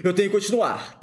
Eu tenho que continuar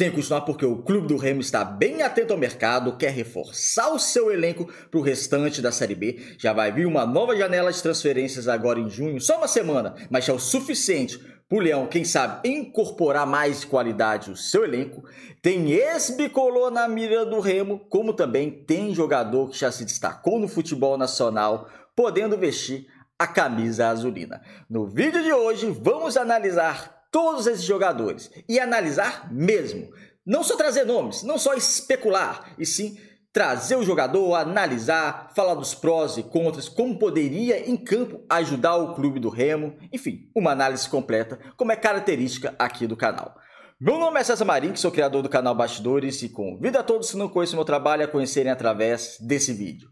porque o Clube do Remo está bem atento ao mercado, quer reforçar o seu elenco para o restante da Série B. Já vai vir uma nova janela de transferências agora em junho, só uma semana, mas já é o suficiente para o Leão, quem sabe, incorporar mais de qualidade o seu elenco. Tem ex-bicolor na mira do Remo, como também tem jogador que já se destacou no futebol nacional, podendo vestir a camisa azulina. No vídeo de hoje, vamos analisar todos esses jogadores e analisar mesmo. Não só trazer nomes, não só especular, e sim trazer o jogador, analisar, falar dos prós e contras, como poderia em campo ajudar o Clube do Remo, enfim, uma análise completa, como é característica aqui do canal. Meu nome é César Marim, sou criador do canal Bastidores e convido a todos que não conhecem meu trabalho a conhecerem através desse vídeo.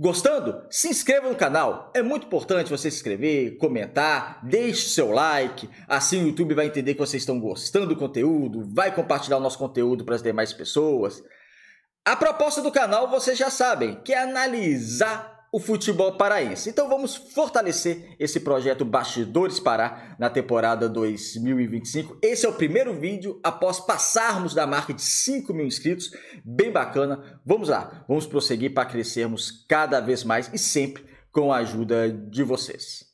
Gostando? Se inscreva no canal, é muito importante você se inscrever, comentar, deixe seu like, assim o YouTube vai entender que vocês estão gostando do conteúdo, vai compartilhar o nosso conteúdo para as demais pessoas. A proposta do canal vocês já sabem, que é analisar o futebol paraense. Então vamos fortalecer esse projeto Bastidores Pará na temporada 2025. Esse é o primeiro vídeo após passarmos da marca de 5 mil inscritos. Bem bacana. Vamos lá, vamos prosseguir para crescermos cada vez mais e sempre com a ajuda de vocês.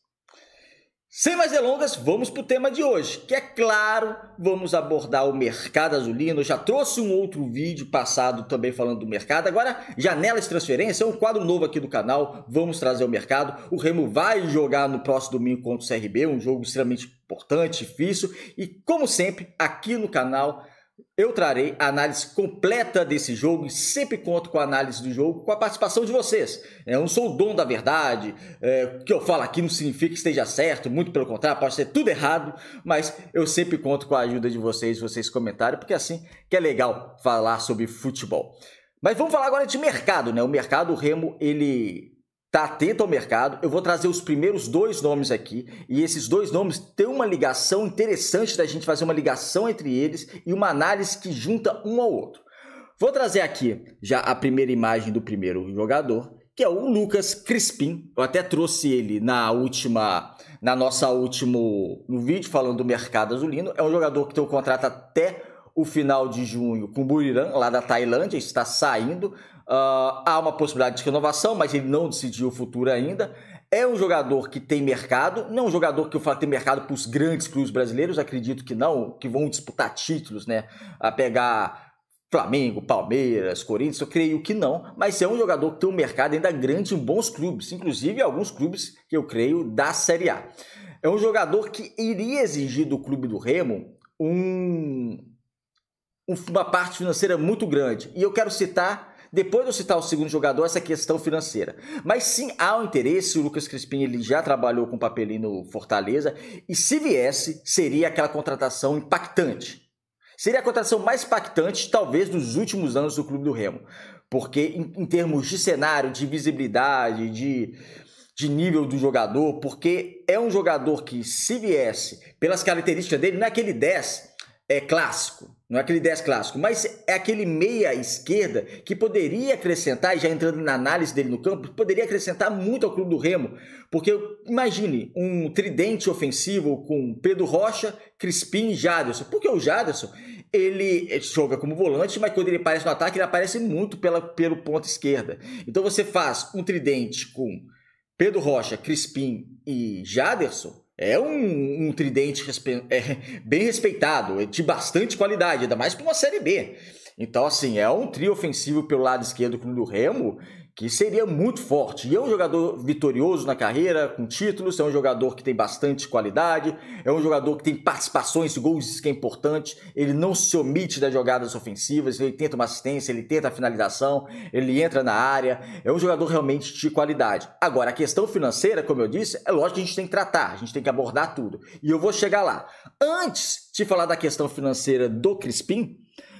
Sem mais delongas, vamos para o tema de hoje, que é claro, vamos abordar o mercado azulino. Eu já trouxe um outro vídeo passado também falando do mercado. Agora, janela de transferência, é um quadro novo aqui do canal, vamos trazer o mercado. O Remo vai jogar no próximo domingo contra o CRB, um jogo extremamente importante, difícil. E como sempre, aqui no canal, eu trarei a análise completa desse jogo e sempre conto com a análise do jogo, com a participação de vocês. Eu não sou o dono da verdade, o que eu falo aqui não significa que esteja certo, muito pelo contrário, pode ser tudo errado, mas eu sempre conto com a ajuda de vocês comentarem, porque assim que é legal falar sobre futebol. Mas vamos falar agora de mercado, né? O mercado, o Remo, ele está atento ao mercado. Eu vou trazer os primeiros 2 nomes aqui e esses 2 nomes têm uma ligação interessante da gente fazer uma ligação entre eles e uma análise que junta um ao outro. Vou trazer aqui já a primeira imagem do primeiro jogador, que é o Lucas Crispim. Eu até trouxe ele no vídeo falando do mercado azulino. É um jogador que tem um contrato até o final de junho com o Buriram, lá da Tailândia, está saindo. Há uma possibilidade de renovação, mas ele não decidiu o futuro ainda. É um jogador que tem mercado, não um jogador que eu falo que tem mercado para os grandes clubes brasileiros, acredito que não, que vão disputar títulos, né? A pegar Flamengo, Palmeiras, Corinthians, eu creio que não, mas é um jogador que tem um mercado ainda grande em bons clubes, inclusive alguns clubes que eu creio da Série A. É um jogador que iria exigir do Clube do Remo uma parte financeira muito grande, e eu quero citar, depois de eu citar o segundo jogador, essa questão financeira. Mas sim, há um interesse, o Lucas Crispim ele já trabalhou com papelinho no Fortaleza, e se viesse, seria aquela contratação impactante. Seria a contratação mais impactante, talvez, dos últimos anos do Clube do Remo. Porque em termos de cenário, de visibilidade, de nível do jogador, porque é um jogador que, se viesse, pelas características dele, não é aquele 10 clássico, não é aquele 10 clássico, mas é aquele meia esquerda que poderia acrescentar, e já entrando na análise dele no campo, poderia acrescentar muito ao Clube do Remo, porque imagine um tridente ofensivo com Pedro Rocha, Crispim e Jaderson, porque o Jaderson, ele joga como volante, mas quando ele aparece no ataque, ele aparece muito pelo ponto esquerda. Então você faz um tridente com Pedro Rocha, Crispim e Jaderson, é um tridente bem respeitado, de bastante qualidade, ainda mais para uma Série B. Então, assim, é um trio ofensivo pelo lado esquerdo do Clube do Remo que seria muito forte. E é um jogador vitorioso na carreira, com títulos, é um jogador que tem bastante qualidade, é um jogador que tem participações, gols, isso que é importante, ele não se omite das jogadas ofensivas, ele tenta uma assistência, ele tenta a finalização, ele entra na área, é um jogador realmente de qualidade. Agora, a questão financeira, como eu disse, é lógico que a gente tem que tratar, a gente tem que abordar tudo, e eu vou chegar lá. Antes de falar da questão financeira do Crispim,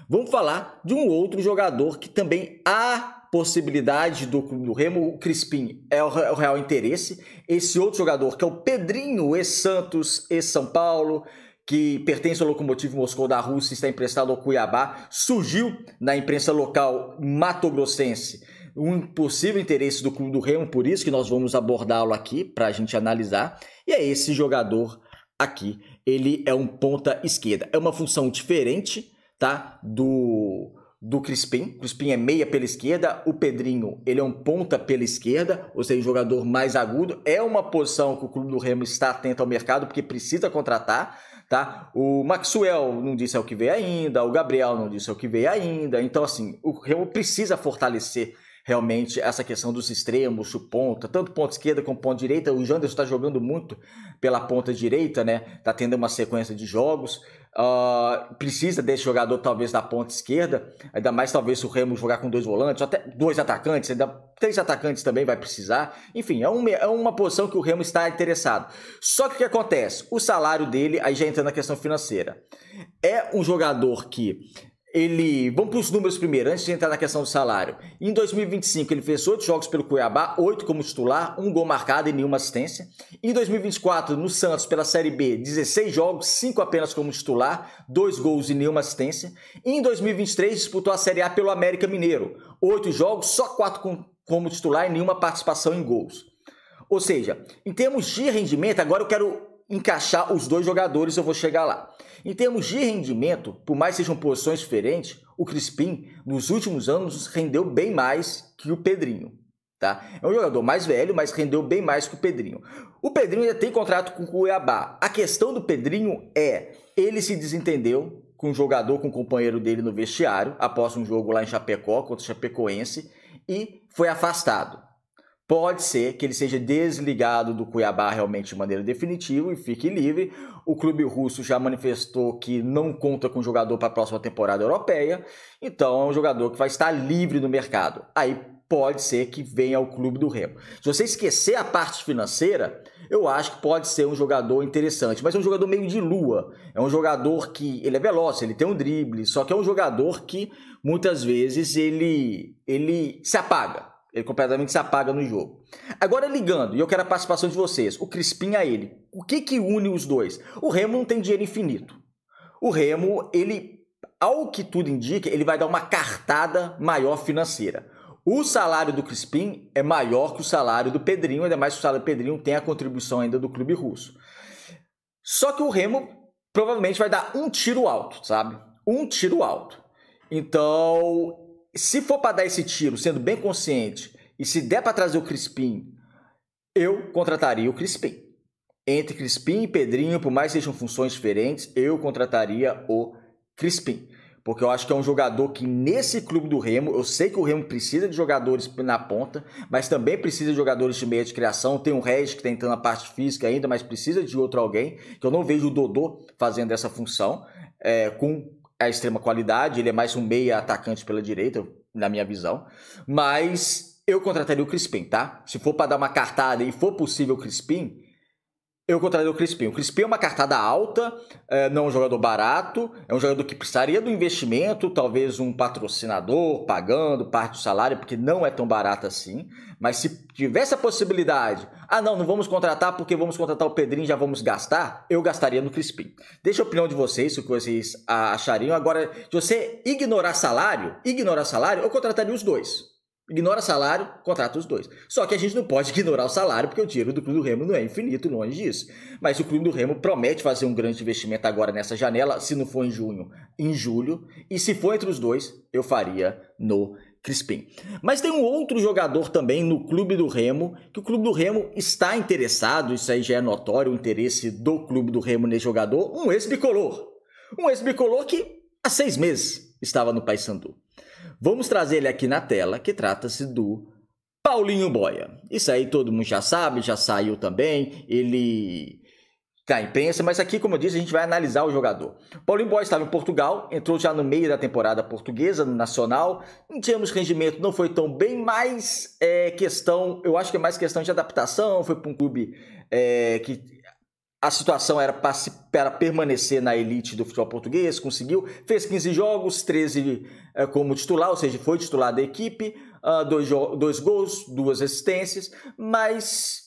vamos falar de um outro jogador que também há possibilidade do Clube do Remo. O Crispim é o real interesse. Esse outro jogador, que é o Pedrinho, ex-Santos, ex-São Paulo, que pertence ao Lokomotiv Moscou da Rússia, está emprestado ao Cuiabá, surgiu na imprensa local matogrossense um possível interesse do Clube do Remo, por isso que nós vamos abordá-lo aqui para a gente analisar. E é esse jogador aqui ele é um ponta esquerda. É uma função diferente, tá? Do Crispim. O Crispim é meia pela esquerda, o Pedrinho, ele é um ponta pela esquerda, ou seja, um jogador mais agudo. É uma posição que o clube do Remo está atento ao mercado, porque precisa contratar, tá? O Maxwell não disse ao que veio ainda, o Gabriel não disse ao que veio ainda. Então, assim, o Remo precisa fortalecer realmente essa questão dos extremos, o ponta, tanto ponta esquerda como ponta direita. O Janderson está jogando muito pela ponta direita, né? Tá tendo uma sequência de jogos. Precisa desse jogador talvez da ponta esquerda, ainda mais talvez se o Remo jogar com 2 volantes, ou até 2 atacantes, ainda 3 atacantes também vai precisar. Enfim, é uma posição que o Remo está interessado. Só que o que acontece? O salário dele, aí já entra na questão financeira, é um jogador que vamos para os números primeiro, antes de entrar na questão do salário. Em 2025, ele fez 8 jogos pelo Cuiabá, 8 como titular, 1 gol marcado e nenhuma assistência. Em 2024, no Santos, pela Série B, 16 jogos, 5 apenas como titular, 2 gols e nenhuma assistência. E em 2023, disputou a Série A pelo América Mineiro, 8 jogos, só 4 como titular e nenhuma participação em gols. Ou seja, em termos de rendimento, agora eu quero encaixar os 2 jogadores, eu vou chegar lá. Em termos de rendimento, por mais que sejam posições diferentes, o Crispim, nos últimos anos, rendeu bem mais que o Pedrinho, tá? É um jogador mais velho, mas rendeu bem mais que o Pedrinho. O Pedrinho ainda tem contrato com o Cuiabá. A questão do Pedrinho ele se desentendeu com o jogador, com o companheiro dele no vestiário, após um jogo lá em Chapecó, contra o Chapecoense, e foi afastado. Pode ser que ele seja desligado do Cuiabá realmente de maneira definitiva e fique livre. O clube russo já manifestou que não conta com o jogador para a próxima temporada europeia. Então é um jogador que vai estar livre no mercado. Aí pode ser que venha ao clube do Remo. Se você esquecer a parte financeira, eu acho que pode ser um jogador interessante. Mas é um jogador meio de lua. É um jogador que ele é veloz, ele tem um drible. Só que é um jogador que muitas vezes ele se apaga. Ele completamente se apaga no jogo. Agora ligando, e eu quero a participação de vocês, o Crispim a ele. O que une os dois? O Remo não tem dinheiro infinito. O Remo, ao que tudo indica, ele vai dar uma cartada maior financeira. O salário do Crispim é maior que o salário do Pedrinho, ainda mais que o salário do Pedrinho tem a contribuição ainda do clube russo. Só que o Remo provavelmente vai dar um tiro alto, sabe? Um tiro alto. Então, se for para dar esse tiro, sendo bem consciente, e se der para trazer o Crispim, eu contrataria o Crispim. Entre Crispim e Pedrinho, por mais que sejam funções diferentes, eu contrataria o Crispim. Porque eu acho que é um jogador que nesse clube do Remo, eu sei que o Remo precisa de jogadores na ponta, mas também precisa de jogadores de meia de criação. Tem o Regis que está entrando na parte física ainda, mas precisa de outro alguém, que eu não vejo o Dodô fazendo essa função, com a extrema qualidade. Ele é mais um meia atacante pela direita, na minha visão. Mas eu contrataria o Crispim, tá? Se for para dar uma cartada e for possível o Crispim, eu contrataria o Crispim. O Crispim é uma cartada alta, não é um jogador barato, é um jogador que precisaria do investimento, talvez um patrocinador pagando parte do salário, porque não é tão barato assim. Mas se tivesse a possibilidade, não vamos contratar porque vamos contratar o Pedrinho e já vamos gastar, eu gastaria no Crispim. Deixa a opinião de vocês, o que vocês achariam. Agora, se você ignorar salário, eu contrataria os 2. Ignora salário, contrata os 2. Só que a gente não pode ignorar o salário, porque o dinheiro do Clube do Remo não é infinito, longe disso. Mas o Clube do Remo promete fazer um grande investimento agora nessa janela, se não for em junho, em julho. E se for entre os 2, eu faria no Crispim. Mas tem um outro jogador também no Clube do Remo, que o Clube do Remo está interessado, isso aí já é notório, o interesse do Clube do Remo nesse jogador, um ex-bicolor. Um ex-bicolor que há 6 meses estava no Paysandu. Vamos trazer ele aqui na tela, que trata-se do Paulinho Boia. Isso aí todo mundo já sabe, já saiu também, ele está em imprensa, mas aqui, como eu disse, a gente vai analisar o jogador. Paulinho Boia estava em Portugal, entrou já no meio da temporada portuguesa, no Nacional. Em termos de rendimento não foi tão bem, mas eu acho que é mais questão de adaptação, foi para um clube que a situação era para permanecer na elite do futebol português, conseguiu, fez 15 jogos, 13 como titular, ou seja, foi titular da equipe, 2 gols, 2 assistências, mas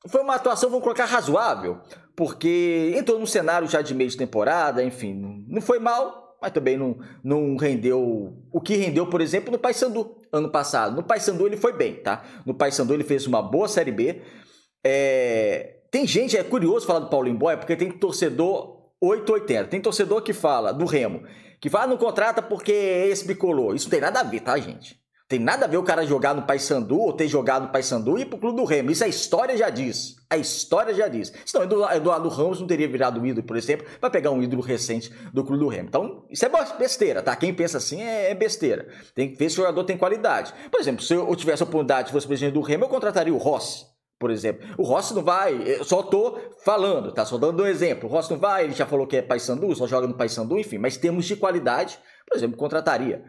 foi uma atuação, vamos colocar, razoável, porque entrou num cenário já de meio de temporada, enfim, não foi mal, mas também não rendeu o que rendeu, por exemplo, no Paysandu, ano passado. No Paysandu ele foi bem, tá? No Paysandu ele fez uma boa Série B. Tem gente, é curioso falar do Paulinho Boia, porque tem torcedor 880. Tem torcedor que fala, do Remo, que fala, não contrata porque esse bicolor. Isso não tem nada a ver, tá, gente? Tem nada a ver o cara jogar no Paysandu ou ter jogado no Paysandu e ir pro clube do Remo. Isso a história já diz. A história já diz. Senão Eduardo Ramos não teria virado ídolo, por exemplo, para pegar um ídolo recente do clube do Remo. Então, isso é besteira, tá? Quem pensa assim é besteira. Tem que ver se o jogador tem qualidade. Por exemplo, se eu tivesse a oportunidade de fosse presidente do Remo, eu contrataria o Rossi, por exemplo. O Rossi não vai, eu só tô falando, tá? Só dando um exemplo. O Rossi não vai, ele já falou que é Paysandu, só joga no Paysandu, enfim. Mas termos de qualidade, por exemplo, contrataria.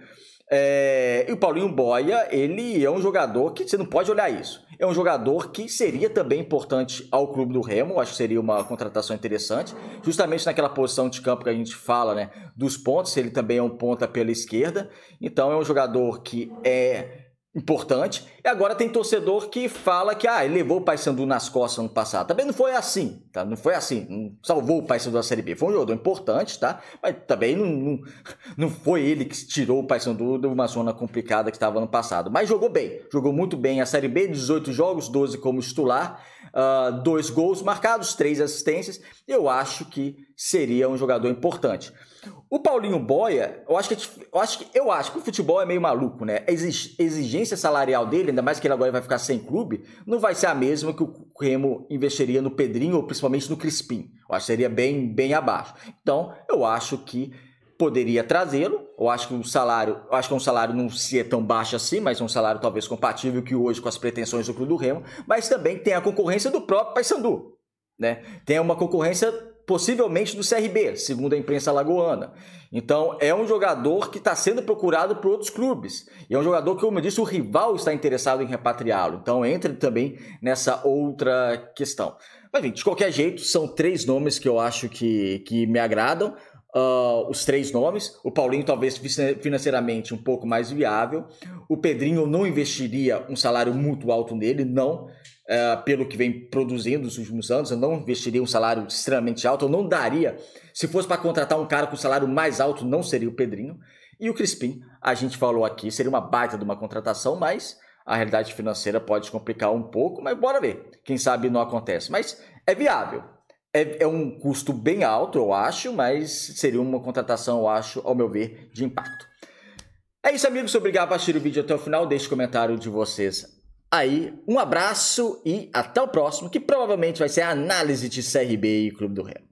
E o Paulinho Boia, ele é um jogador que você não pode olhar isso. É um jogador que seria também importante ao clube do Remo. Acho que seria uma contratação interessante, justamente naquela posição de campo que a gente fala, né, dos pontos. Ele também é um ponta pela esquerda, então é um jogador que é importante. E agora tem torcedor que fala que ele levou o Paysandu nas costas ano passado. Também não foi assim, tá? Não foi assim, não salvou o Paysandu da Série B. Foi um jogador importante, tá? Mas também não foi ele que tirou o Paysandu de uma zona complicada que estava ano passado. Mas jogou bem, jogou muito bem a Série B, 18 jogos, 12 como titular, 2 gols marcados, 3 assistências. Eu acho que seria um jogador importante. O Paulinho Boia, eu acho que o futebol é meio maluco, né? A exigência salarial dele, ainda mais que ele agora vai ficar sem clube, não vai ser a mesma que o Remo investiria no Pedrinho ou principalmente no Crispim. Eu acho que seria bem abaixo. Então, eu acho que poderia trazê-lo. Eu acho que é um salário não se é tão baixo assim, mas é um salário talvez compatível que hoje com as pretensões do clube do Remo, mas também tem a concorrência do próprio Paysandu, né? Tem uma concorrência possivelmente do CRB, segundo a imprensa alagoana. Então, é um jogador que está sendo procurado por outros clubes. E é um jogador que, como eu disse, o rival está interessado em repatriá-lo. Então, entra também nessa outra questão. Mas, enfim, de qualquer jeito, são 3 nomes que eu acho que me agradam. Os 3 nomes. O Paulinho talvez financeiramente um pouco mais viável. O Pedrinho não investiria um salário muito alto nele, não. Pelo que vem produzindo nos últimos anos, eu não investiria um salário extremamente alto, eu não daria, se fosse para contratar um cara com salário mais alto, não seria o Pedrinho. E o Crispim, a gente falou aqui, seria uma baita de uma contratação, mas a realidade financeira pode complicar um pouco, mas bora ver, quem sabe não acontece. Mas é viável, é um custo bem alto, eu acho, mas seria uma contratação, eu acho, ao meu ver, de impacto. É isso, amigos, obrigado por assistir o vídeo até o final, deixe comentário de vocês aí, um abraço e até o próximo, que provavelmente vai ser a análise de CRB e Clube do Remo.